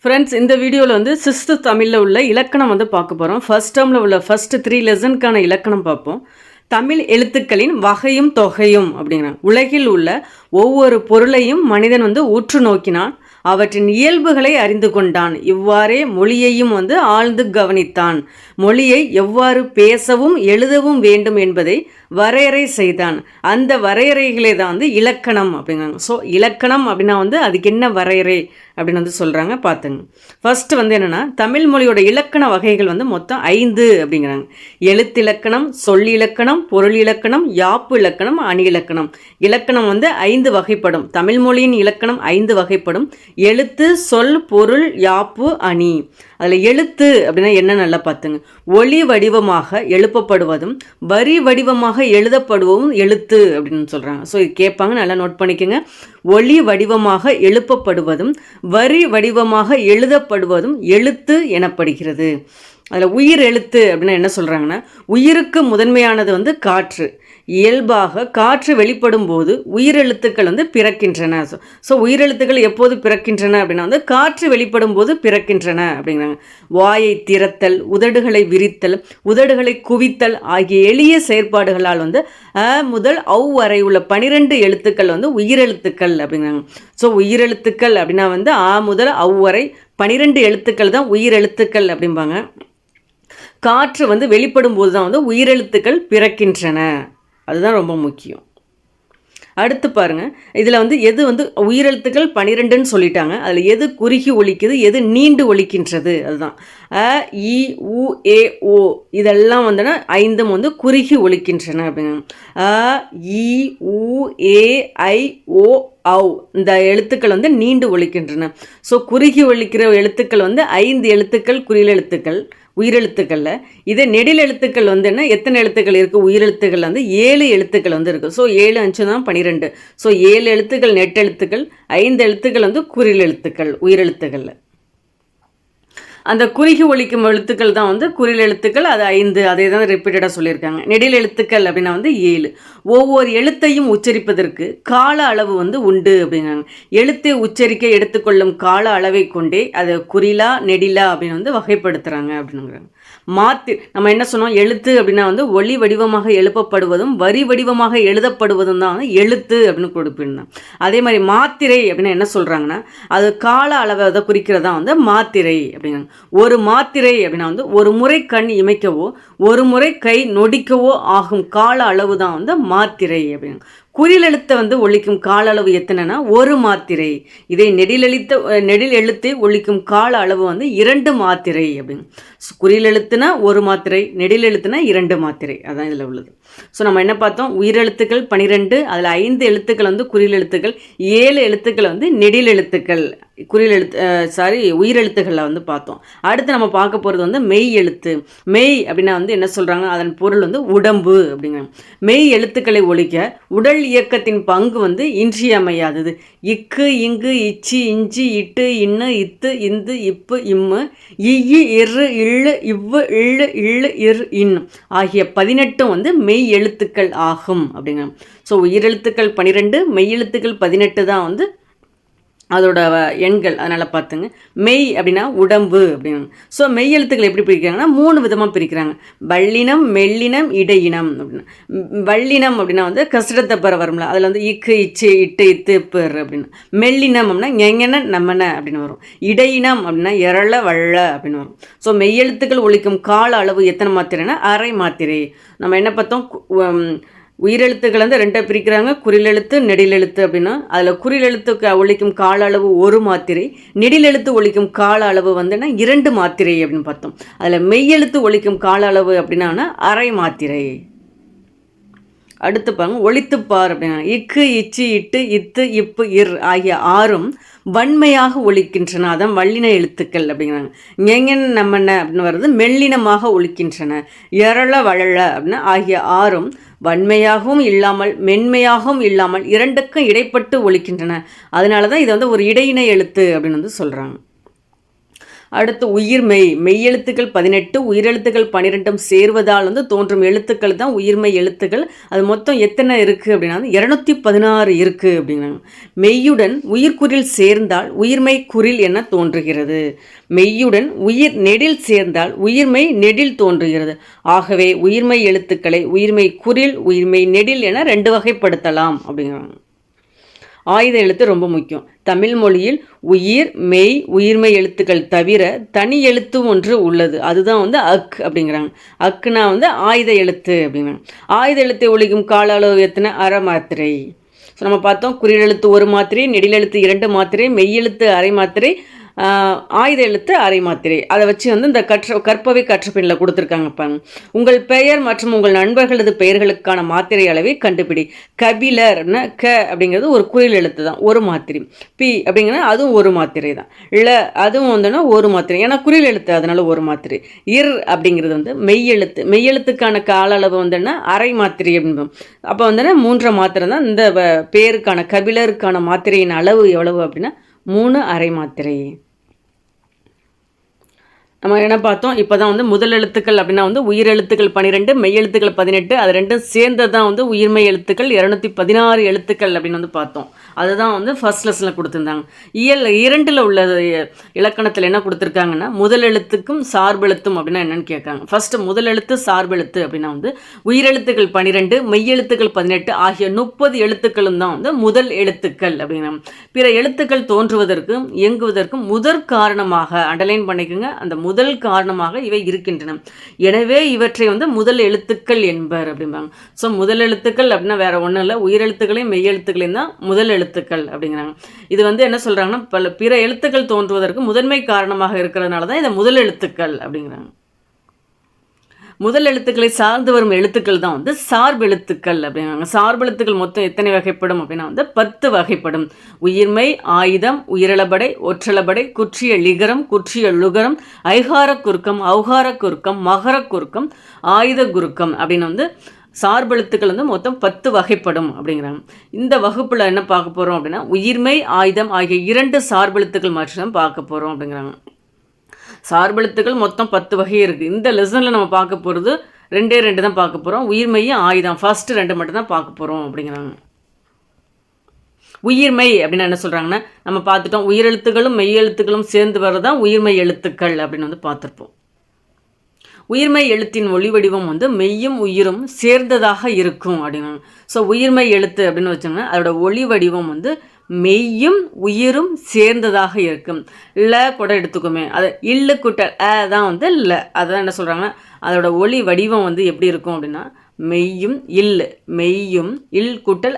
Friends, இந்த வீடியோவில் வந்து 6th தமிழில் உள்ள இலக்கணம் வந்து பார்க்க போகிறோம். ஃபர்ஸ்ட் டேர்மில் உள்ள ஃபர்ஸ்ட் 3 லெசனுக்கான இலக்கணம் பார்ப்போம். தமிழ் எழுத்துக்களின் வகையும் தொகையும் அப்படிங்கிறாங்க. உலகில் உள்ள ஒவ்வொரு பொருளையும் மனிதன் வந்து உற்று நோக்கினான், அவற்றின் இயல்புகளை அறிந்து கொண்டான். இவ்வாறே மொழியையும் வந்து ஆழ்ந்து கவனித்தான். மொழியை எவ்வாறு பேசவும் எழுதவும் வேண்டும் என்பதை வரையறை செய்தான். அந்த வரையறைகளே தான் வந்து இலக்கணம் அப்படிங்கிறாங்க. ஸோ இலக்கணம் அப்படின்னா வந்து அதுக்கு என்ன வரையறை அப்படின்னு வந்து சொல்கிறாங்க, பார்த்துங்க. ஃபர்ஸ்ட் வந்து என்னென்னா, தமிழ் மொழியோட இலக்கண வகைகள் வந்து மொத்தம் 5 அப்படிங்கிறாங்க. எழுத்திலக்கணம், சொல்லிலக்கணம், பொருள் இலக்கணம், யாப்பு இலக்கணம், அணி இலக்கணம். இலக்கணம் வந்து 5 வகைப்படும். தமிழ் மொழியின் இலக்கணம் 5 வகைப்படும். எழுத்து, சொல், பொருள், யாப்பு, அணி. அதில் எழுத்து அப்படின்னா என்ன நல்லா பார்த்துங்க. ஒளி வடிவமாக எழுப்பப்படுவதும் வரி வடிவமாக எழுதப்படுவதும் எழுத்து அப்படின்னு சொல்கிறாங்க. ஸோ இது கேட்பாங்க, நல்லா நோட் பண்ணிக்கோங்க. ஒளி வடிவமாக எழுப்பப்படுவதும் வரி வடிவமாக எழுதப்படுவதும் எழுத்து எனப்படுகிறது. அதில் உயிர் எழுத்து அப்படின்னா என்ன சொல்கிறாங்கன்னா, உயிருக்கு முதன்மையானது வந்து காற்று. இயல்பாக காற்று வெளிப்படும் போது உயிரெழுத்துக்கள் வந்து பிறக்கின்றன. ஸோ உயிரெழுத்துக்கள் எப்போது பிறக்கின்றன அப்படின்னா வந்து காற்று வெளிப்படும் போது பிறக்கின்றன அப்படிங்கிறாங்க. வாயை திறத்தல், உதடுகளை விரித்தல், உதடுகளை குவித்தல் ஆகிய எளிய செயற்பாடுகளால் வந்து அ முதல் ஔ வரை உள்ள 12 எழுத்துக்கள் வந்து உயிரெழுத்துக்கள் அப்படிங்கிறாங்க. ஸோ உயிரெழுத்துக்கள் அப்படின்னா வந்து ஆ முதல் ஔ வரை 12 எழுத்துக்கள் தான் உயிரெழுத்துக்கள் அப்படிம்பாங்க. காற்று வந்து வெளிப்படும் போது தான் வந்து உயிரெழுத்துக்கள் பிறக்கின்றன. அதுதான் ரொம்ப முக்கியம். அடுத்து பாருங்க, இதில் வந்து எது வந்து உயிரெழுத்துக்கள் 12ன்னு சொல்லிட்டாங்க. அதில் எது குறுகி ஒலிக்குது, எது நீண்டு ஒலிக்கின்றது, அதுதான் அ இ உ ஏ ஓ. இதெல்லாம் வந்துன்னா 5 வந்து குறுகி ஒலிக்கின்றன அப்படிங்க. அ இ உ ஏ ஐ ஓ ஔ. இந்த எழுத்துக்கள் வந்து நீண்டு ஒலிக்கின்றன. ஸோ குறுகி ஒலிக்கிற எழுத்துக்கள் வந்து 5 எழுத்துக்கள் குறில் எழுத்துக்கள் உயிரெழுத்துக்களில். இதே நெடில் எழுத்துக்கள் வந்து என்ன, எத்தனை எழுத்துக்கள் இருக்குது உயிரெழுத்துக்கள் வந்து 7 எழுத்துக்கள் வந்து இருக்குது. ஸோ 7 5 தான் 12. ஸோ 7 எழுத்துக்கள் நெட்டெழுத்துக்கள், 5 எழுத்துக்கள் வந்து குறில் எழுத்துக்கள் உயிரெழுத்துக்களில். அந்த குறுகி ஒலிக்கும் எழுத்துக்கள் தான் வந்து குறில் எழுத்துக்கள், அது 5. அதே தான் ரிப்பீட்டடாக சொல்லியிருக்காங்க. நெடில் எழுத்துக்கள் அப்படின்னா வந்து 7. ஒவ்வொரு எழுத்தையும் உச்சரிப்பதற்கு கால அளவு வந்து உண்டு அப்படிங்கிறாங்க. எழுத்தை உச்சரிக்க எடுத்துக்கொள்ளும் கால அளவை கொண்டே அதை குறிலா நெடிலா அப்படின்னு வந்து வகைப்படுத்துகிறாங்க அப்படின்னுங்கிறாங்க. நம்ம என்ன சொன்னோம், எழுத்து அப்படின்னா வந்து ஒளி வடிவமாக எழுப்பப்படுவதும் வரி வடிவமாக எழுதப்படுவதும் தான் வந்து எழுத்து அப்படின்னு கொடுப்பிருந்தோம். அதே மாதிரி மாத்திரை அப்படின்னா என்ன சொல்கிறாங்கன்னா, அது கால அளவை அதை குறிக்கிறதா வந்து மாத்திரை அப்படிங்கிறாங்க. ஒரு மாத்திரை அப்படின்னா வந்து ஒரு முறை கண் இமைக்கவோ ஒரு முறை கை நொடிக்கவோ ஆகும் கால அளவு தான் வந்து மாத்திரை அப்படின்னு. குறில் எழுத்தை வந்து ஒழிக்கும் கால அளவு எத்தனைனா ஒரு மாத்திரை. இதை நெடில் எழுத்தை ஒழிக்கும் கால அளவு வந்து 2 மாத்திரை அப்படின்னு. குறில் எழுத்துனா ஒரு மாத்திரை, நெடில் எழுத்துனா 2 மாத்திரை. அதான் இதில் உள்ளது. ஸோ நம்ம என்ன பார்த்தோம், உயிரெழுத்துக்கள் 12, அதில் 5 எழுத்துக்கள் வந்து குறில் எழுத்துக்கள், 7 எழுத்துக்கள் வந்து நெடில் எழுத்துக்கள் உயிரெழுத்துக்களில் வந்து பார்த்தோம். அடுத்து நம்ம பார்க்க போகிறது வந்து மெய் எழுத்து. மெய் அப்படின்னா வந்து என்ன சொல்கிறாங்க, அதன் பொருள் வந்து உடம்பு அப்படிங்கிறாங்க. மெய் எழுத்துக்களை ஒழிக்க உடல் இயக்கத்தின் பங்கு வந்து இன்றியமையாதது. இக்கு இங்கு இச்சி இஞ்சி இட்டு இன்னு இத்து இந்து இப்பு இம்மு இய்யு இரு இள்ளு இவ்வு இள்ளு இள்ளு இர் இன் ஆகிய 18 வந்து மெய் எழுத்துக்கள் ஆகும் அப்படிங்க. ஸோ உயிரெழுத்துக்கள் 12, மெய் எழுத்துக்கள் 18 தான் வந்து அதோட எண்கள். அதனால் பார்த்துங்க. மெய் அப்படின்னா உடம்பு அப்படிங்க. ஸோ மெய் எழுத்துக்கள் எப்படி பிரிக்கிறாங்கன்னா 3 விதமாக பிரிக்கிறாங்க. வல்லினம், மெல்லினம், இடையினம் அப்படின்னு. வல்லினம் அப்படின்னா வந்து கசடத்தை பெற வரும்ல, அதில் வந்து இக்கு இச்சு இட்டு இத்து இப்பு அப்படின்னு. மெல்லினம் அப்படின்னா எங்கென நம்மன அப்படின்னு வரும். இடையினம் அப்படின்னா எரள வள்ள அப்படின்னு வரும். ஸோ மெய் எழுத்துக்கள் ஒழிக்கும் கால அளவு எத்தனை மாத்திரைனா அரை மாத்திரை. நம்ம என்ன பார்த்தோம், உயிரெழுத்துக்கள் வந்து 2 பிரிக்கிறாங்க, குறில் எழுத்து நெடில் எழுத்து அப்படின்னா. அதில் குறில் எழுத்துக்கு ஒழிக்கும் கால அளவு 1 மாத்திரை, நெடில் எழுத்து ஒழிக்கும் கால அளவு வந்துன்னா 2 மாத்திரை அப்படின்னு பார்த்தோம். அதில் மெய்யெழுத்து ஒழிக்கும் கால அளவு அப்படின்னா அரை மாத்திரை. அடுத்து பாருங்க, ஒழித்துப்பார் அப்படின்னா இக்கு இச்சு இட்டு இத்து இப்பு இர் ஆகிய 6ம் வன்மையாக ஒழிக்கின்றன. அதான் வல்லின எழுத்துக்கள் அப்படிங்கிறாங்க. எங்கன் நம்மன அப்படின்னு வர்றது மெல்லினமாக ஒழிக்கின்றன. எரள வளழ அப்படின்னா ஆகிய 6ம் வன்மையாகவும் இல்லாமல் மென்மையாகவும் இல்லாமல் 2க்கும் இடைப்பட்டு ஒழிக்கின்றன. அதனால தான் இது வந்து ஒரு இடையினை எழுத்து அப்படின்னு வந்து சொல்கிறாங்க. அடுத்து உயிர்மெய், மெய்யெழுத்துக்கள் 18 உயிரெழுத்துக்கள் 12 சேர்வதால் வந்து தோன்றும் எழுத்துக்கள் தான் உயிர்மெய் எழுத்துக்கள். அது மொத்தம் எத்தனை இருக்குது அப்படின்னா 216 இருக்குது அப்படிங்கிறாங்க. மெய்யுடன் உயிர்க்குறில் சேர்ந்தால் உயிர்மெய் குறில் என தோன்றுகிறது. மெய்யுடன் உயிர் நெடில் சேர்ந்தால் உயிர்மெய் நெடில் தோன்றுகிறது. ஆகவே உயிர்மெய் எழுத்துக்களை உயிர்மெய் குறில் உயிர்மெய் நெடில் என 2 வகைப்படுத்தலாம் அப்படிங்கிறாங்க. ஆயுத எழுத்து ரொம்ப முக்கியம். தமிழ் மொழியில் உயிர் மெய் உயிர்மெய் எழுத்துக்கள் தவிர தனி எழுத்து ஒன்று உள்ளது. அதுதான் வந்து அக் அப்படிங்கிறாங்க. அக்குனா வந்து ஆயுத எழுத்து அப்படிங்கிறாங்க. ஆயுத எழுத்தை ஒழிக்கும் கால அளவு எத்தனை? அரை மாத்திரை. ஸோ நம்ம பார்த்தோம் குறியெழுத்து 1 மாத்திரை, நெடிலெழுத்து 2 மாத்திரை, மெய்யெழுத்து அரை மாத்திரை, ஆயுத எழுத்து அரை மாத்திரை. அதை வச்சு வந்து இந்த கற்பவை கற்றபின்ல கொடுத்துருக்காங்க பாருங்க. உங்கள் பெயர் மற்றும் உங்கள் நண்பர்களது பெயர்களுக்கான மாத்திரை அளவை கண்டுபிடி. கபிலர்னா க அப்படிங்கிறது ஒரு குறில் எழுத்து தான், 1 மாத்திரை. பி அப்படிங்கிறது அதுவும் 1 மாத்திரை தான். ல அதுவும் வந்துன்னா 1 மாத்திரை, ஏன்னா குறில் எழுத்து அதனால 1 மாத்திரை. இர் அப்படிங்கிறது வந்து மெய்யெழுத்து, மெய்யெழுத்துக்கான கால அளவு வந்துன்னா அரை மாத்திரை அப்படின்போம். அப்போ வந்துன்னா 3 மாத்திரை தான். இந்த பேருக்கான கபிலருக்கான மாத்திரையின் அளவு எவ்வளவு அப்படின்னா 3 அரை மாத்திரை. நம்ம என்ன பார்த்தோம்? இப்போ தான் வந்து முதல் எழுத்துக்கள் அப்படின்னா வந்து உயிர் எழுத்துக்கள் 12 மெய் எழுத்துக்கள் 18 அது ரெண்டும் சேர்ந்தது தான் வந்து உயிர்மெய் எழுத்துக்கள் 216 எழுத்துக்கள் அப்படின்னு வந்து பார்த்தோம். அதுதான் வந்து ஃபர்ஸ்ட் லெசனில் கொடுத்துருந்தாங்க. இயல் 2ல் உள்ள இலக்கணத்தில் என்ன கொடுத்துருக்காங்கன்னா முதல் எழுத்துக்கும் சார்பெழுத்தும் அப்படின்னா என்னன்னு கேட்காங்க. ஃபர்ஸ்ட் முதல் எழுத்து சார்பெழுத்து அப்படின்னா வந்து உயிரெழுத்துக்கள் 12 மெய் எழுத்துக்கள் 18 ஆகிய 30 எழுத்துக்களும் தான் வந்து முதல் எழுத்துக்கள் அப்படின்னா. பிற எழுத்துக்கள் தோன்றுவதற்கும் இயங்குவதற்கும் முதற் காரணமாக அண்டர்லைன் பண்ணிக்கோங்க, அந்த முதல் காரணமாக இவை இருக்கின்றன. எனவே இவற்றை வந்து முதல் எழுத்துக்கள் என்பர் அப்படிம்பாங்க. ஸோ முதல் எழுத்துக்கள் அப்படின்னா வேற ஒன்றும் இல்லை, உயிரெழுத்துக்களையும் மெய்யெழுத்துக்களையும் தான் முதல் எழுத்துக்கள் அப்படிங்கிறாங்க. இது வந்து என்ன சொல்றாங்கன்னா பிற எழுத்துக்கள் தோன்றுவதற்கு முதன்மை காரணமாக இருக்கிறதுனால தான் இதை முதல் எழுத்துக்கள் அப்படிங்கிறாங்க. முதல் எழுத்துக்களை சார்ந்து வரும் எழுத்துக்கள் தான் வந்து சார்பெழுத்துக்கள் அப்படிங்கிறாங்க. சார்பெழுத்துக்கள் மொத்தம் எத்தனை வகைப்படும் அப்படின்னா வந்து 10 வகைப்படும். உயிர்மை, ஆயுதம், உயிரிழபடை, ஒற்றளபடை, குற்றிய லிகரம், குற்றிய லுகரம், ஐகார குறுக்கம், ஔகார குறுக்கம், மகர குறுக்கம், ஆயுத குறுக்கம் அப்படின்னு வந்து சார்பெழுத்துக்கள் வந்து மொத்தம் 10 வகைப்படும் அப்படிங்கிறாங்க. இந்த வகுப்பில் என்ன பார்க்க போகிறோம் அப்படின்னா உயிர்மை, ஆயுதம் ஆகிய 2 சார்பெழுத்துக்கள் மட்டும் பார்க்க போகிறோம் அப்படிங்கிறாங்க. சார்பெழுத்துக்கள் மொத்தம் 10 வகை இருக்குது. இந்த லெசனில் நம்ம பார்க்க போகிறது 2 தான் பார்க்க போகிறோம். உயிர்மையும் ஆயுதம் ஃபர்ஸ்ட் 2 மட்டும் தான் பார்க்க போகிறோம் அப்படிங்கிறாங்க. உயிர்மை அப்படின்னா என்ன சொல்கிறாங்கன்னா நம்ம பார்த்துட்டோம், உயிரெழுத்துக்களும் மெய்யெழுத்துக்களும் சேர்ந்து வர்றதான் உயிர்மை எழுத்துக்கள் அப்படின்னு வந்து பார்த்துருப்போம். உயிர்மை எழுத்தின் ஒளி வடிவம் வந்து மெய்யும் உயிரும் சேர்ந்ததாக இருக்கும் அப்படின்னாங்க. ஸோ உயிர்மை எழுத்து அப்படின்னு வச்சோம்னா அதோட ஒளி வடிவம் வந்து மெய்யும் உயிரும் சேர்ந்ததாக இருக்கும். ல கூட எடுத்துக்குமே, அது இல்லு குட்டல் தான் வந்து ல. அதான் என்ன சொல்கிறாங்கன்னா அதோட ஒளி வடிவம் வந்து எப்படி இருக்கும் அப்படின்னா மெய்யும் மெய்யும் இல் குட்டல்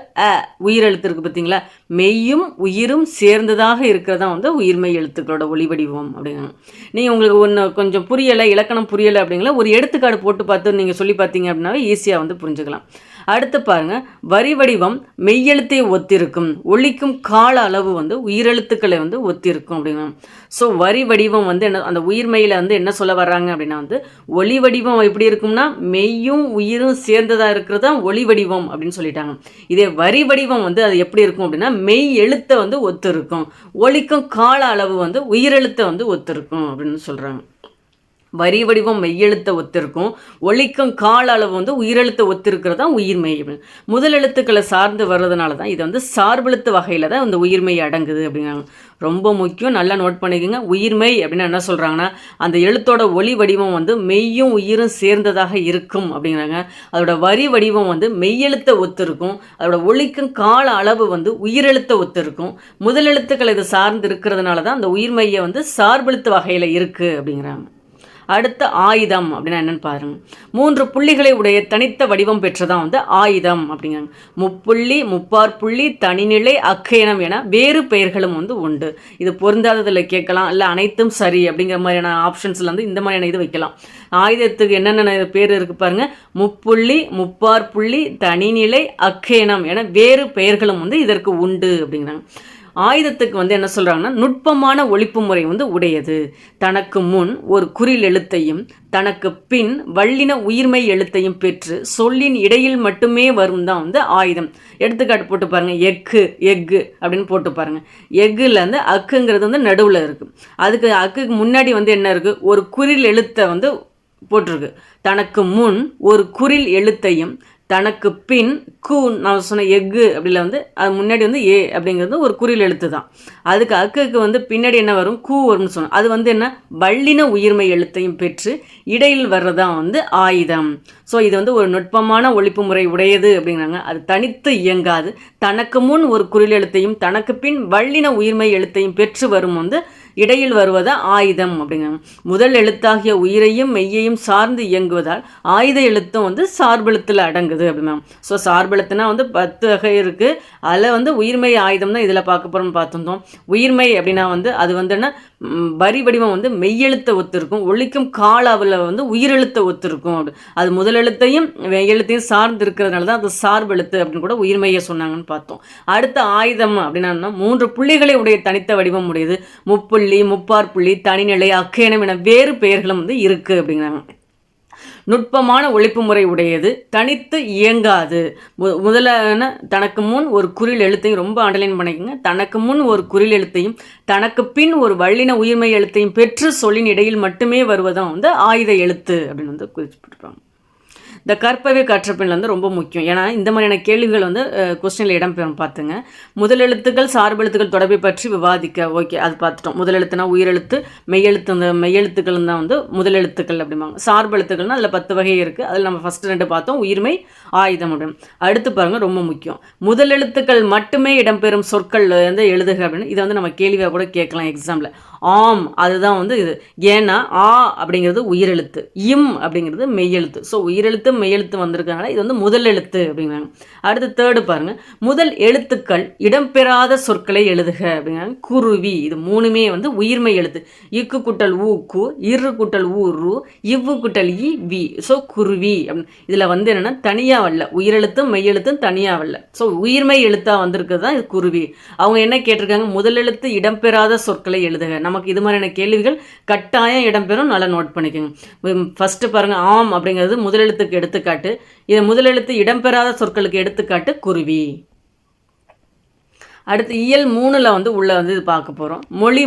உயிரெழுத்து இருக்குது பார்த்தீங்களா, மெய்யும் உயிரும் சேர்ந்ததாக இருக்கிறதா வந்து உயிர்மை எழுத்துக்களோட ஒளி வடிவம் அப்படிங்க. நீங்கள் உங்களுக்கு ஒன்று கொஞ்சம் புரியலை, இலக்கணம் புரியலை அப்படிங்களா ஒரு எடுத்துக்காடு போட்டு பார்த்து நீங்கள் சொல்லி பார்த்தீங்க அப்படின்னாவே ஈஸியாக வந்து புரிஞ்சுக்கலாம். அடுத்து பாருங்க, வரி வடிவம் மெய்யெழுத்தை ஒத்திருக்கும், ஒலிக்கும் கால அளவு வந்து உயிரெழுத்துக்களை வந்து ஒத்திருக்கும் அப்படின்னா. ஸோ வரி வடிவம் வந்து என்ன, அந்த உயிர்மெயில வந்து என்ன சொல்ல வர்றாங்க அப்படின்னா வந்து ஒளி வடிவம் எப்படி இருக்கும்னா மெய்யும் உயிரும் சேர்ந்ததா இருக்கிறது தான் ஒளி வடிவம் அப்படின்னு சொல்லிட்டாங்க. இதே வரி வடிவம் வந்து அது எப்படி இருக்கும் அப்படின்னா மெய் எழுத்தை வந்து ஒத்து இருக்கும், ஒலிக்கும் கால அளவு வந்து உயிரெழுத்தை வந்து ஒத்திருக்கும் அப்படின்னு சொல்றாங்க. வரி வடிவம் மெய்யெழுத்தை ஒத்திருக்கும், ஒலிக்கும் கால அளவு வந்து உயிரெழுத்தை ஒத்திருக்கிறது தான் உயிர்மெய். முதல் எழுத்துக்களை சார்ந்து வர்றதுனால தான் இது வந்து சார்பெழுத்து வகையில் தான் இந்த உயிர்மெய் அடங்குது அப்படிங்கிறாங்க. ரொம்ப முக்கியம், நல்லா நோட் பண்ணிக்கோங்க. உயிர்மெய் அப்படின்னு என்ன சொல்கிறாங்கன்னா அந்த எழுத்தோட ஒலி வடிவம் வந்து மெய்யும் உயிரும் சேர்ந்ததாக இருக்கும் அப்படிங்கிறாங்க. அதோட வரி வடிவம் வந்து மெய்யெழுத்தை ஒத்திருக்கும், அதோட ஒலிக்கும் கால அளவு வந்து உயிரெழுத்தை ஒத்திருக்கும். முதல் எழுத்துக்கள் இது சார்ந்து இருக்கிறதுனால தான் அந்த உயிர்மெய்யை வந்து சார்பெழுத்து வகையில் இருக்குது அப்படிங்கிறாங்க. அடுத்த ஆயுதம் அப்படின்னா என்னன்னு பாருங்க. 3 புள்ளிகளை உடைய தனித்த வடிவம் பெற்றதான் வந்து ஆயுதம் அப்படிங்கிறாங்க. முப்புள்ளி, முப்பாற்புள்ளி, தனிநிலை, அக்கையனம் என வேறு பெயர்களும் வந்து உண்டு. இது பொருந்தாததில் கேட்கலாம், இல்லை அனைத்தும் சரி அப்படிங்கிற மாதிரியான ஆப்ஷன்ஸ்ல வந்து இந்த மாதிரியான இது வைக்கலாம். ஆயுதத்துக்கு என்னென்ன பேர் இருக்கு பாருங்க, முப்புள்ளி, முப்பாற்புள்ளி, தனிநிலை, அக்கையனம் என வேறு பெயர்களும் வந்து இதற்கு உண்டு அப்படிங்கிறாங்க. ஆயுதத்துக்கு வந்து என்ன சொல்கிறாங்கன்னா நுட்பமான ஒழிப்பு முறை வந்து உடையது. தனக்கு முன் ஒரு குறில் எழுத்தையும் தனக்கு பின் வல்லின உயிர்மை எழுத்தையும் பெற்று சொல்லின் இடையில் மட்டுமே வரும் தான் வந்து ஆயுதம். எடுத்துக்காட்டு போட்டு பாருங்கள், எக்கு அப்படின்னு போட்டு பாருங்கள். எக்குல வந்து அக்குங்கிறது வந்து நடுவில் இருக்குது. அதுக்கு அக்குக்கு முன்னாடி வந்து என்ன இருக்குது, ஒரு குறில் எழுத்தை வந்து போட்டிருக்கு. தனக்கு முன் ஒரு குறில் எழுத்தையும் தனக்கு பின் நான் சொன்ன எக்கு அப்படில வந்து அது முன்னாடி வந்து ஏ அப்படிங்கிறது ஒரு குறில் எழுத்து தான். அதுக்கு அக்குக்கு வந்து பின்னாடி என்ன வரும், வரும்னு சொன்னோம். அது வந்து என்ன, வல்லின உயிர்மை எழுத்தையும் பெற்று இடையில் வர்றதான் வந்து ஆயுதம். ஸோ இது வந்து ஒரு நுட்பமான ஒழிப்பு முறை உடையது அப்படிங்கிறாங்க. அது தனித்து இயங்காது. தனக்கு முன் ஒரு குறில் எழுத்தையும் தனக்கு பின் வல்லின உயிர்மை எழுத்தையும் பெற்று வரும் வந்து இடையில் வருவதா ஆயுதம் அப்படிங்கிறாங்க. முதல் எழுத்தாகிய உயிரையும் மெய்யையும் சார்ந்து இயங்குவதால் ஆயுத எழுத்தும் வந்து சார்பெழுத்தில் அடங்குது அப்படின்னா. ஸோ சார்பெழுத்துனா வந்து 10 வகை இருக்குது. அதில் வந்து உயிர்மை ஆயுதம் தான் இதில் பார்க்க போகிறோம்னு பார்த்துருந்தோம். உயிர்மை அப்படின்னா வந்து அது வந்து என்ன, வரி வடிவம் வந்து மெய்யெழுத்தை ஒத்து இருக்கும். ஒழிக்கும் காலாவில் வந்து உயிரெழுத்தை ஒத்து இருக்கும். அது முதல் எழுத்தையும் மெய்யெழுத்தையும் சார்ந்து இருக்கிறதுனால தான் அது சார்பெழுத்து அப்படின்னு கூட உயிர்மையை சொன்னாங்கன்னு பார்த்தோம். அடுத்த ஆயுதம் அப்படின்னா 3 புள்ளிகளை உடைய தனித்த வடிவம் உடையது. முப்புள்ளி, முப்பாற்புள்ளி, தனிநிலை, அக்கேனம் என வேறு பெயர்களும் வந்து இருக்குது அப்படிங்கிறாங்க. நுட்பமான ஒழிப்பு முறை உடையது, தனித்து இயங்காது. முதல்ல தனக்கு முன் ஒரு குறில் எழுத்தையும், ரொம்ப அண்டர்லைன் பண்ணிக்கோங்க, தனக்கு முன் ஒரு குறில் எழுத்தையும் தனக்கு பின் ஒரு வல்லின உயிர்மை எழுத்தையும் பெற்று சொல்லின் இடையில் மட்டுமே வருவதும் வந்து ஆயுத எழுத்து அப்படின்னு வந்து குறிப்பிட்டிருப்பாங்க. இந்த கற்பவை கற்றப்பின் வந்து ரொம்ப முக்கியம். ஏன்னா இந்த மாதிரியான கேள்விகள் வந்து கொஸ்டினில் இடம்பெறும். பார்த்துங்க, முதலெழுத்துக்கள் சார்பெழுத்துக்கள் தொடர்பை பற்றி விவாதிக்க. ஓகே, அது பார்த்துட்டோம். முதலெழுத்துனா உயிரெழுத்து, மெய்யெழுத்து. அந்த மெய்யெழுத்துக்கள் தான் வந்து முதலெழுத்துக்கள் அப்படிம்பாங்க. சார்பெழுத்துக்கள்னால் அதில் 10 வகை இருக்குது. அதில் நம்ம ஃபஸ்ட்டு 2 பார்த்தோம், உயிர்மை, ஆயுதம் அப்படின்னு. அடுத்து பாருங்கள், ரொம்ப முக்கியம், முதலெழுத்துக்கள் மட்டுமே இடம்பெறும் சொற்கள் வந்து எழுதுக அப்படின்னு. இதை வந்து நம்ம கேள்வியாக கூட கேட்கலாம் எக்ஸாமில். ஆம், அதுதான் வந்து இது. ஏன்னா ஆ அப்படிங்கிறது உயிரெழுத்து, இம் அப்படிங்கிறது மெய்யெழுத்து. ஸோ உயிரெழுத்து மெய்யெழுத்து வந்திருக்கனால இது வந்து முதல் எழுத்து அப்படிங்கிறாங்க. அடுத்து தேர்டு பாருங்கள், முதல் எழுத்துக்கள் இடம்பெறாத சொற்களை எழுதுக அப்படிங்கிறாங்க. குருவி, இது 3மே வந்து உயிர்மை எழுத்து. இக்கு குட்டல் ஊ கு, இரு குட்டல் ஊ ரு, இவ்வு குட்டல் இ வி. ஸோ குருவி அப்படின்னு. இதில் வந்து என்னென்னா தனியாக வரல, உயிரெழுத்தும் மெய்யெழுத்தும் தனியாக வரல. ஸோ உயிர்மை எழுத்தாக வந்திருக்கிறது தான் இது குருவி. அவங்க என்ன கேட்டிருக்காங்க, முதல் எழுத்து இடம்பெறாத சொற்களை எழுதுக. நமக்கு இது மாதிரியான கேள்விகள் கட்டாயம் இடம்பெறும், நல்லா நோட் பண்ணிக்கோங்க. ஃபர்ஸ்ட் பாருங்க, ஆம் அப்படிங்கிறது முதலெழுத்துக்கு எடுத்துக்காட்டு. இது முதலெழுத்து இடம்பெறாத சொற்களுக்கு எடுத்துக்காட்டு குருவி. அடுத்து இயல் 3ல் வந்து உள்ள வந்து இது பார்க்க போகிறோம். மொழி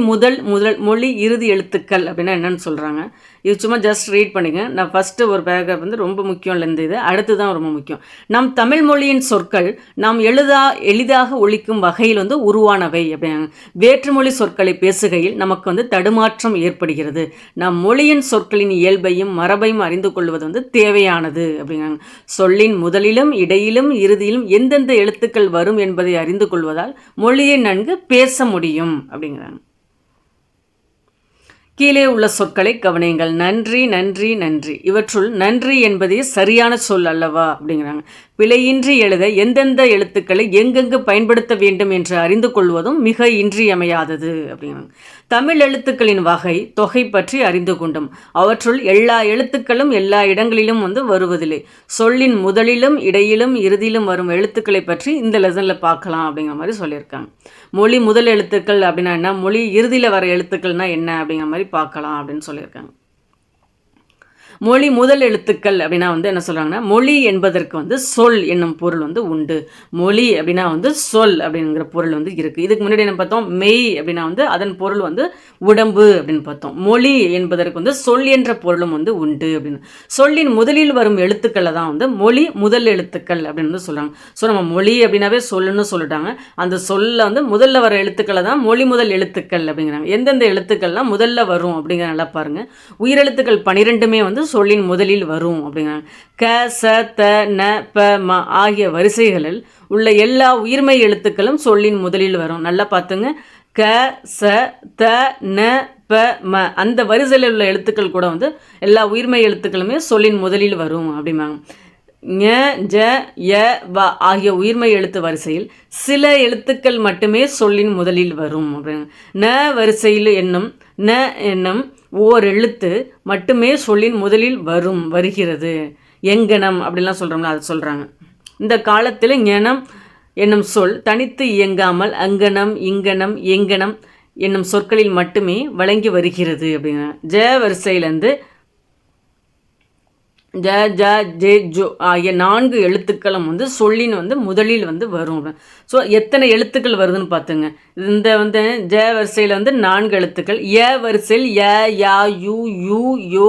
மொழி இறுதி எழுத்துக்கள் அப்படின்னா என்னென்னு சொல்கிறாங்க. இது சும்மா ஜஸ்ட் ரீட் பண்ணிங்க. நான் ஃபஸ்ட்டு ஒரு பேராகிராஃப் வந்து ரொம்ப முக்கியம் இல்லை இது, அடுத்து தான் ரொம்ப முக்கியம். நம் தமிழ் மொழியின் சொற்கள் நாம் எளிதாக ஒழிக்கும் வகையில் வந்து உருவானவை அப்படின்னாங்க. வேற்றுமொழி சொற்களை பேசுகையில் நமக்கு வந்து தடுமாற்றம் ஏற்படுகிறது. நம் மொழியின் சொற்களின் இயல்பையும் மரபையும் அறிந்து கொள்வது வந்து தேவையானது அப்படிங்கிறாங்க. சொல்லின் முதலிலும் இடையிலும் இறுதியிலும் எந்தெந்த எழுத்துக்கள் வரும் என்பதை அறிந்து கொள்வதால் மொழியை நன்கு பேச முடியும் அப்படிங்கிறாங்க. கீழே உள்ள சொற்களை கவனியுங்கள். நன்றி, நன்றி, நன்றி. இவற்றுள் நன்றி என்பதே சரியான சொல் அல்லவா அப்படிங்கிறாங்க. பிழையின்றி எழுத எந்தெந்த எழுத்துக்களை எங்கெங்கு பயன்படுத்த வேண்டும் என்று அறிந்து கொள்வதும் மிக இன்றியமையாதது அப்படிங்கிறாங்க. தமிழ் எழுத்துக்களின் வகை தொகை பற்றி அறிந்து கொண்டோம். அவற்றுள் எல்லா எழுத்துக்களும் எல்லா இடங்களிலும் வந்து வருவதில்லை. சொல்லின் முதலிலும் இடையிலும் இறுதியிலும் வரும் எழுத்துக்களை பற்றி இந்த லெசனில் பார்க்கலாம் அப்படிங்கிற மாதிரி சொல்லியிருக்காங்க. மொழி முதல் எழுத்துக்கள் அப்படின்னா என்ன, மொழி இறுதியில் வர எழுத்துக்கள்னா என்ன அப்படிங்கிற மாதிரி பார்க்கலாம் அப்படின்னு சொல்லியிருக்காங்க. மொழி முதல் எழுத்துக்கள் அப்படின்னா வந்து என்ன சொல்கிறாங்கன்னா, மொழி என்பதற்கு வந்து சொல் என்னும் பொருள் வந்து உண்டு. மொழி அப்படின்னா வந்து சொல் அப்படிங்கிற பொருள் வந்து இருக்குது. இதுக்கு முன்னாடி என்ன பார்த்தோம், மெய் அப்படின்னா வந்து அதன் பொருள் வந்து உடம்பு அப்படின்னு பார்த்தோம். மொழி என்பதற்கு வந்து சொல் என்ற பொருளும் வந்து உண்டு அப்படின்னு. சொல்லின் முதலில் வரும் எழுத்துக்களை தான் வந்து மொழி முதல் எழுத்துக்கள் அப்படின்னு வந்து சொல்கிறாங்க. ஸோ நம்ம மொழி அப்படின்னாவே சொல்லுன்னு சொல்லிட்டாங்க. அந்த சொல்ல வந்து முதல்ல வர எழுத்துக்களை தான் மொழி முதல் எழுத்துக்கள் அப்படிங்கிறாங்க. எந்தெந்த எழுத்துக்கள்லாம் முதல்ல வரும் அப்படிங்கிற நல்லா பாருங்கள். உயிரெழுத்துக்கள் 12மே வந்து சொல்லின் முதலில் வரும் அப்படிங்கிறாங்க. க, ச, த, ந, ப, ம ஆகிய வரிசைகளில் உள்ள எல்லா உயிர்மை எழுத்துக்களும் சொல்லின் முதலில் வரும். நல்லா பார்த்துங்க. க, ச, த, ந, ப, ம அந்த வரிசையில் உள்ள எழுத்துக்கள் கூட வந்து எல்லா உயிர்மை எழுத்துக்களுமே சொல்லின் முதலில் வரும் அப்படிம்பாங்க. ஞ, ஜ, ய, வ ஆகிய உயிர்மை எழுத்து வரிசையில் சில எழுத்துக்கள் மட்டுமே சொல்லின் முதலில் வரும் அப்படிங்க. ந வரிசையில் என்னும் ஓர் எழுத்து மட்டுமே சொல்லின் முதலில் வருகிறது. எங்கனம் அப்படிலாம் சொல்கிறோம்ல, அது சொல்கிறாங்க. இந்த காலத்தில் ஞனம் என்னும் சொல் தனித்து இயங்காமல் அங்கனம் இங்கனம் எங்கனம் என்னும் சொற்களில் மட்டுமே வழங்கி வருகிறது அப்படின்னா ஜ வரிசையிலேருந்து ஜ ஜ ஜே ஜோ ஆகிய 4 எழுத்துக்களும் வந்து சொல்லின் வந்து முதலில் வந்து வரும். ஸோ எத்தனை எழுத்துக்கள் வருதுன்னு பார்த்துங்க. இந்த வந்து ஜ வரிசையில் வந்து 4 எழுத்துக்கள், ய வரிசையில் ய யா யு யூ யோ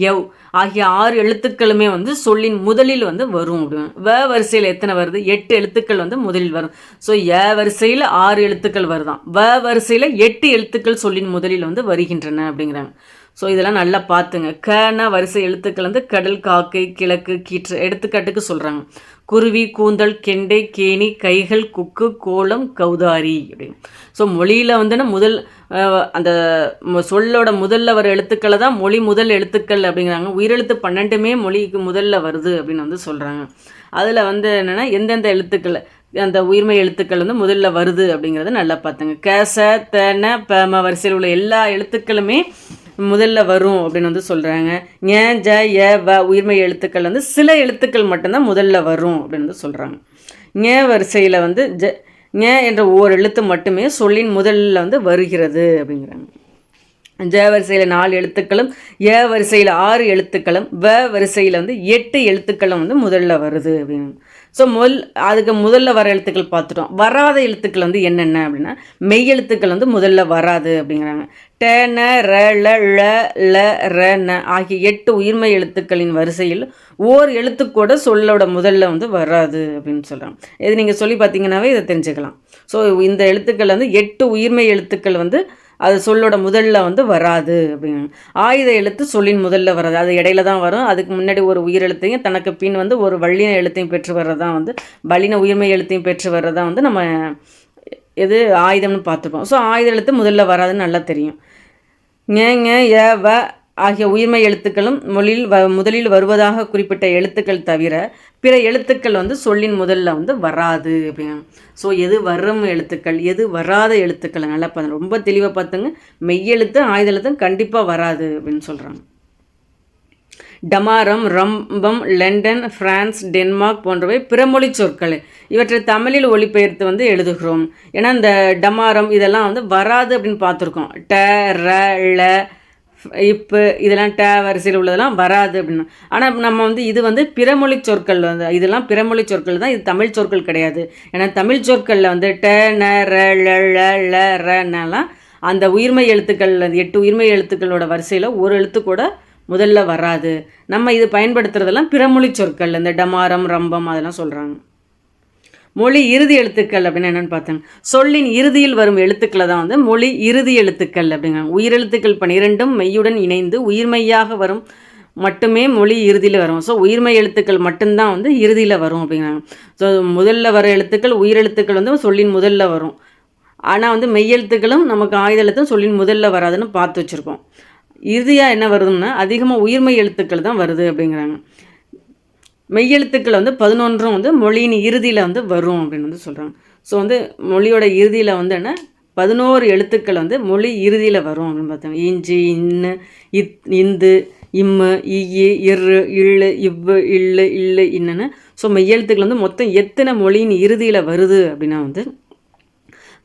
யவ் ஆகிய 6 எழுத்துக்களுமே வந்து சொல்லின் முதலில் வந்து வரும் அப்படிங்க. வ வரிசையில் எத்தனை வருது? 8 எழுத்துக்கள் வந்து முதலில் வரும். ஸோ ய வரிசையில் 6 எழுத்துக்கள் வருதான், வ வரிசையில் 8 எழுத்துக்கள் சொல்லின் முதலில் வந்து வருகின்றன அப்படிங்கிறாங்க. ஸோ இதெல்லாம் நல்லா பார்த்துங்க. கனா வரிசை எழுத்துக்கள் வந்து கடல், காக்கை, கிழக்கு, கீற்று எடுத்துக்காட்டுக்கு சொல்கிறாங்க. குருவி, கூந்தல், கெண்டை, கேணி, கைகள், குக்கு, கோலம், கௌதாரி அப்படின்னு. ஸோ மொழியில் வந்துன்னா முதல் அந்த சொல்லோட முதல்ல வர எழுத்துக்களை தான் மொழி முதல் எழுத்துக்கள் அப்படிங்கிறாங்க. உயிரெழுத்து 12மே மொழிக்கு முதல்ல வருது அப்படின்னு வந்து சொல்கிறாங்க. அதில் வந்து என்னென்னா எந்தெந்த எழுத்துக்கள் அந்த உயிர்மை எழுத்துக்கள் வந்து முதல்ல வருது அப்படிங்கிறத நல்லா பார்த்துங்க. கேச தன பம வரிசையில் உள்ள எல்லா எழுத்துக்களுமே முதல்ல வரும் அப்படின்னு வந்து சொல்கிறாங்க. ஞ ஜ ய வ உயிர்மை எழுத்துக்கள் வந்து சில எழுத்துக்கள் மட்டும்தான் முதல்ல வரும் அப்படின்னு வந்து சொல்கிறாங்க. ஞ வரிசையில் வந்து ஞ என்ற ஓர் எழுத்து மட்டுமே சொல்லின் முதலில் வந்து வருகிறது அப்படிங்கிறாங்க. ஜ வரிசையில் 4 எழுத்துக்களும், ய வரிசையில் 6 எழுத்துக்களும், வ வரிசையில் வந்து 8 எழுத்துக்களும் வந்து முதல்ல வருது அப்படின்னு. ஸோ அதுக்கு முதல்ல வர எழுத்துக்கள் பார்த்துட்டோம். வராத எழுத்துக்கள் வந்து என்னென்ன அப்படின்னா மெய் எழுத்துக்கள் வந்து முதல்ல வராது அப்படிங்கிறாங்க. ட ந ர ல ழ ல ர ந ஆகிய 8 உயிர்மை எழுத்துக்களின் வரிசையில் ஓர் எழுத்துக்கூட சொல்லோட முதல்ல வந்து வராது அப்படின்னு சொல்கிறாங்க. இது நீங்கள் சொல்லி பார்த்தீங்கன்னாவே இதை தெரிஞ்சுக்கலாம். ஸோ இந்த எழுத்துக்கள் வந்து 8 உயிர்மை எழுத்துக்கள் வந்து அது சொல்லோட முதல்ல வந்து வராது அப்படிங்க. ஆயுத எழுத்து சொல்லின் முதல்ல வராது, அது இடையில தான் வரும். அதுக்கு முன்னாடி ஒரு உயிர் எழுத்தையும் தனக்கு பின் வந்து ஒரு வல்லின எழுத்தையும் பெற்று வர்றதான் வந்து வல்லின உயிர்மை எழுத்தையும் பெற்று வர்றதான் வந்து நம்ம எது ஆயுதம்னு பார்த்துப்போம். ஸோ ஆயுத எழுத்து முதல்ல வராதுன்னு நல்லா தெரியும். ஞ ய வ ஆகிய உயிர்மை எழுத்துக்களும் முதலில் வருவதாக குறிப்பிட்ட எழுத்துக்கள் தவிர பிற எழுத்துக்கள் வந்து சொல்லின் முதல்ல வந்து வராது அப்படிங்க. ஸோ எது வரும் எழுத்துக்கள் எது வராத எழுத்துக்கள் நல்லா ரொம்ப தெளிவாக பார்த்துங்க. மெய்யெழுத்து ஆயுத எழுத்தும் கண்டிப்பாக வராது அப்படின்னு சொல்கிறாங்க. டமாரம், ரம்பம், லண்டன், பிரான்ஸ், டென்மார்க் போன்றவை பிறமொழி சொற்கள். இவற்றை தமிழில் ஒளிபெயர்த்து வந்து எழுதுகிறோம். ஏன்னா இந்த டமாரம் இதெல்லாம் வந்து வராது அப்படின்னு பார்த்துருக்கோம். ட ர ள இப்போ இதெல்லாம் ட வரிசையில் உள்ளதெல்லாம் வராது அப்படின்னு. ஆனால் நம்ம வந்து இது வந்து பிறமொழி சொற்கள் வந்து இதெல்லாம் பிறமொழி சொற்கள் தான், இது தமிழ் சொற்கள் கிடையாது. ஏன்னா தமிழ் சொற்களில் வந்து ட ந ர ள ழ ல ர நலாம் அந்த உயிர்மை எழுத்துக்கள் 8 உயிர்மை எழுத்துக்களோட வரிசையில் ஒரு எழுத்து கூட முதல்ல வராது. நம்ம இது பயன்படுத்துறதெல்லாம் பிறமொழி சொற்கள், இந்த டமாரம், ரம்பம் அதெல்லாம் சொல்கிறாங்க. மொழி இறுதி எழுத்துக்கள் அப்படின்னு என்னென்னு பார்த்தாங்க. சொல்லின் இறுதியில் வரும் எழுத்துக்களை தான் வந்து மொழி இறுதி எழுத்துக்கள் அப்படிங்கிறாங்க. உயிரெழுத்துக்கள் 12ம் மெய்யுடன் இணைந்து உயிர்மையாக வரும் மட்டுமே மொழி இறுதியில் வரும். ஸோ உயிர்மை எழுத்துக்கள் மட்டும்தான் வந்து இறுதியில் வரும் அப்படிங்கிறாங்க. ஸோ முதல்ல வர எழுத்துக்கள் உயிரெழுத்துக்கள் வந்து சொல்லின் முதல்ல வரும். ஆனால் வந்து மெய்யெழுத்துக்களும் நமக்கு ஆயுத எழுத்தும் சொல்லின் முதல்ல வராதுன்னு பார்த்து வச்சுருக்கோம். இறுதியாக என்ன வருதுன்னா அதிகமாக உயிர்மை எழுத்துக்கள் தான் வருது அப்படிங்கிறாங்க. மெய்யெழுத்துக்கள் வந்து 11ம் வந்து மொழியின் இறுதியில் வந்து வரும் அப்படின்னு வந்து சொல்கிறாங்க. ஸோ வந்து மொழியோட இறுதியில் வந்து என்ன 11 எழுத்துக்கள் வந்து மொழி இறுதியில் வரும் அப்படின்னு பார்த்தாங்க. இஞ்சி, இன்னு, இந்து, இம்மு, இய்யு, இரு, இல்லு, இவ்வு, இல்லு, இல்லு, இன்னுன்னு. ஸோ மெய்யெழுத்துக்கள் வந்து மொத்தம் எத்தனை மொழியின் இறுதியில் வருது அப்படின்னா வந்து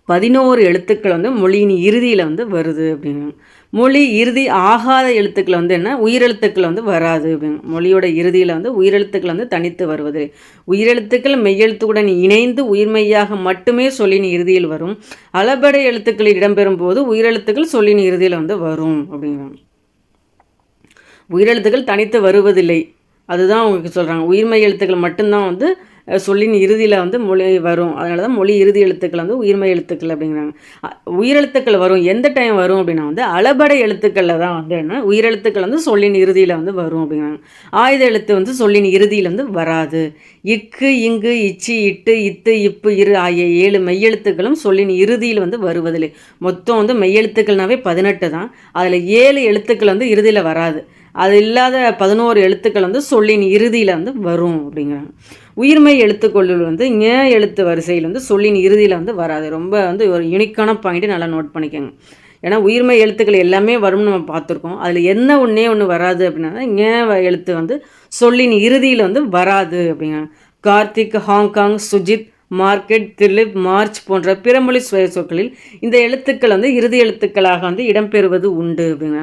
11 எழுத்துக்கள் வந்து மொழியின் இறுதியில் வந்து வருது அப்படிங்க. மொழி இறுதி ஆகாத எழுத்துக்கள் வந்து என்ன உயிரெழுத்துக்கள் வந்து வராது அப்படிங்க. மொழியோட இறுதியில் வந்து உயிரெழுத்துக்கள் வந்து தனித்து வருவது. உயிரெழுத்துக்கள் மெய்யெழுத்துக்குடன் இணைந்து உயிர்மெய்யாக மட்டுமே சொல்லின் இறுதியில் வரும். அளபடை எழுத்துக்களில் இடம்பெறும் போது உயிரெழுத்துக்கள் சொல்லின் இறுதியில் வந்து வரும் அப்படிங்கிறாங்க. உயிரெழுத்துக்கள் தனித்து வருவதில்லை, அதுதான் உங்களுக்கு சொல்கிறாங்க. உயிர்மை எழுத்துக்கள் மட்டும்தான் வந்து சொல்லின் இறுதியில் வந்து மொழி வரும். அதனால தான் மொழி இறுதி எழுத்துக்கள் வந்து உயிர்மை எழுத்துக்கள் அப்படிங்கிறாங்க. உயிரெழுத்துக்கள் வரும் எந்த டைம் வரும் அப்படின்னா வந்து அளபடை எழுத்துக்களில் தான் வந்து என்ன உயிரெழுத்துக்கள் வந்து சொல்லின் இறுதியில் வந்து வரும் அப்படிங்கிறாங்க. ஆயுத எழுத்து வந்து சொல்லின் இறுதியில் வந்து வராது. இக்கு, இங்கு, இச்சி, இட்டு, இத்து, இப்பு, இரு ஆகிய 7 மெய்யெழுத்துக்களும் சொல்லின் இறுதியில் வந்து வருவதில்லை. மொத்தம் வந்து மெய்யெழுத்துக்கள்னாவே 18 தான். அதில் 7 எழுத்துக்கள் வந்து இறுதியில் வராது. அது இல்லாத 11 எழுத்துக்கள் வந்து சொல்லின் இறுதியில் வந்து வரும் அப்படிங்கிறாங்க. உயிர்மை எழுத்துக்கொள்ளுள் வந்து ஞ எழுத்து வரிசையில் வந்து சொல்லின் இறுதியில் வந்து வராது. ரொம்ப வந்து ஒரு யூனிக்கான பாயிண்ட்டு நல்லா நோட் பண்ணிக்கோங்க. ஏன்னா உயிர்மை எழுத்துக்கள் எல்லாமே வரும்னு நம்ம பார்த்துருக்கோம். அதில் என்ன ஒன்று வராது அப்படின்னா ஞ எழுத்து வந்து சொல்லின் இறுதியில் வந்து வராது அப்படிங்கிறாங்க. Karthik, Hong Kong, Sujith, market, Dilip, March போன்ற பிறமொழி சுய சொற்களில் இந்த எழுத்துக்கள் வந்து இறுதி எழுத்துக்களாக வந்து இடம்பெறுவது உண்டு அப்படிங்க.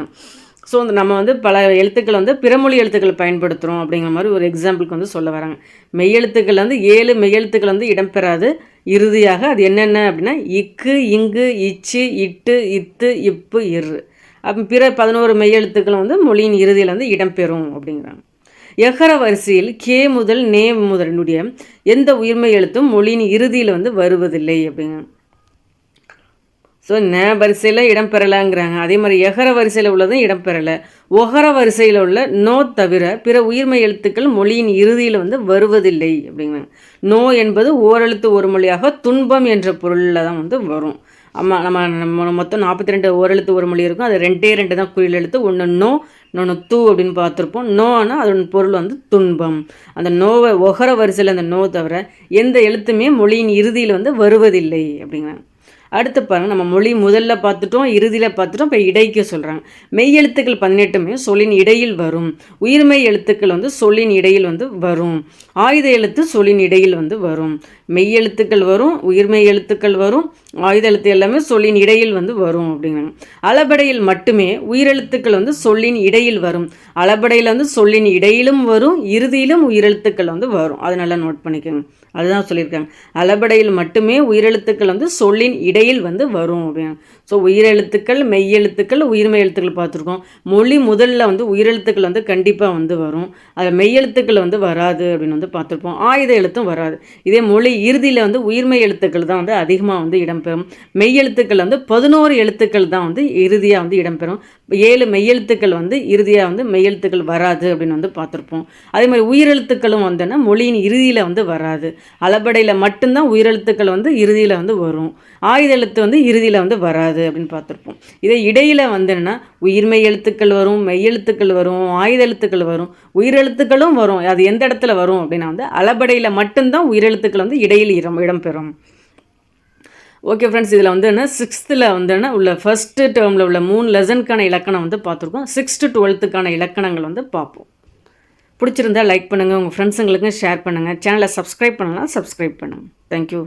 ஸோ நம்ம வந்து பல எழுத்துக்கள் வந்து பிறமொழி எழுத்துக்கள் பயன்படுத்துகிறோம் அப்படிங்கிற மாதிரி ஒரு எக்ஸாம்பிளுக்கு வந்து சொல்ல வராங்க. மெய்யெழுத்துக்கள் வந்து 7 மெய்யெழுத்துக்கள் வந்து இடம்பெறாது இறுதியாக. அது என்னென்ன அப்படின்னா இக்கு, இங்கு, இச்சு, இட்டு, இத்து, இப்பு, இரு. அப்போ பிற 11 மெய்யெழுத்துக்கள் வந்து மொழியின் இறுதியில் வந்து இடம்பெறும் அப்படிங்கிறாங்க. எகர வரிசையில் கே முதல் நே முதலினுடைய எந்த உயிர்மெய் எழுத்தும் மொழியின் இறுதியில் வந்து வருவதில்லை அப்படிங்க. ஸோ ந வரிசையில் இடம்பெறலைங்கிறாங்க. அதே மாதிரி எகர வரிசையில் உள்ளதும் இடம்பெறலை. ஒகர வரிசையில் உள்ள நோ தவிர பிற உயிர்மெய் எழுத்துக்கள் மொழியின் இறுதியில் வந்து வருவதில்லை அப்படிங்கிறாங்க. நோ என்பது ஓரெழுத்து ஒரு மொழியாக துன்பம் என்ற பொருளில் தான் வந்து வரும். ஆமாம், நம்ம மொத்தம் 42 ஓரெழுத்து ஒரு மொழி இருக்கும். அது 2 தான் குறில் எழுத்து. ஒன்று நோ, இன்னொன்று தூ அப்படின்னு பார்த்துருப்போம். நோனா அதோட பொருள் வந்து துன்பம். அந்த நோவை ஒகர வரிசையில் அந்த நோ தவிர எந்த எழுத்துமே மொழியின் இறுதியில் வந்து வருவதில்லை அப்படிங்கிறாங்க. அடுத்து பாருங்கள், நம்ம மொழி முதல்ல பார்த்துட்டோம், இறுதியில் பார்த்துட்டோம். இப்போ இடைக்கு சொல்கிறாங்க. மெய் எழுத்துக்கள் 18மே சொல்லின் இடையில் வரும். உயிர்மெய் எழுத்துக்கள் வந்து சொல்லின் இடையில் வந்து வரும். ஆயுத எழுத்து சொல்லின் இடையில் வந்து வரும். மெய் எழுத்துக்கள் வரும், உயிர்மெய் எழுத்துக்கள் வரும், ஆயுத எழுத்து எல்லாமே சொல்லின் இடையில் வந்து வரும் அப்படிங்கிறாங்க. அளபடையில் மட்டுமே உயிரெழுத்துக்கள் வந்து சொல்லின் இடையில் வரும். அளபடையில் வந்து சொல்லின் இடையிலும் வரும், இறுதியிலும் உயிரெழுத்துக்கள் வந்து வரும். அது நல்லா நோட் பண்ணிக்கோங்க. அதுதான் சொல்லியிருக்காங்க. அளபடையில் மட்டுமே உயிரெழுத்துக்கள் வந்து சொல்லின் இடையில் வந்து வரும் அப்படின்னு. ஸோ உயிரெழுத்துக்கள், மெய்யெழுத்துக்கள், உயிர்மெய் எழுத்துக்கள் பார்த்துருக்கோம். மொழி முதல்ல வந்து உயிரெழுத்துக்கள் வந்து கண்டிப்பாக வந்து வரும். அதில் மெய்யெழுத்துக்கள் வந்து வராது அப்படின்னு வந்து பார்த்துருப்போம். ஆயுத எழுத்தும் வராது. இதே மொழி இறுதியில் வந்து உயிர்மெய் எழுத்துக்கள் தான் வந்து அதிகமாக வந்து இடம்பெறும். மெய்யெழுத்துக்கள் வந்து 11 எழுத்துக்கள் தான் வந்து இறுதியாக வந்து இடம்பெறும். 7 மெய்யெழுத்துக்கள் வந்து இறுதியாக வந்து மெய்யெழுத்துக்கள் வராது அப்படின்னு வந்து பார்த்துருப்போம். அதே மாதிரி உயிரெழுத்துக்களும் வந்துன்னா மொழியின் இறுதியில் வந்து வராது. அளபடையில் மட்டும்தான் உயிரெழுத்துக்கள் வந்து இறுதியில் வந்து வரும். ஆயுத எழுத்து வந்து இறுதியில் வந்து வராது அப்படின்னு பார்த்துருப்போம். இதே இடையில் வந்துன்னா உயிர்மெய் எழுத்துக்கள் வரும், மெய்யெழுத்துக்கள் வரும், ஆயுத எழுத்துக்கள் வரும், உயிரெழுத்துக்களும் வரும். அது எந்த இடத்துல வரும் அப்படின்னா வந்து அளபடையில் மட்டும்தான் உயிரெழுத்துக்கள் வந்து இடையில் இடம்பெறும். ஓகே ஃப்ரெண்ட்ஸ், இதில் வந்து என்ன 6th வந்து உள்ள ஃபஸ்ட்டு டேர்மில் உள்ள 3 லெசனுக்கான இலக்கணம் வந்து பார்த்துருக்கோம். 6th to 12th இலக்கணங்கள் வந்து பார்ப்போம். பிடிச்சிருந்தா லைக் பண்ணுங்கள், உங்கள் ஃப்ரெண்ட்ஸுங்களுக்கும் ஷேர் பண்ணுங்கள். சேனலை சப்ஸ்கிரைப் பண்ணலாம், சப்ஸ்கிரைப் பண்ணுங்கள். தேங்க்யூ.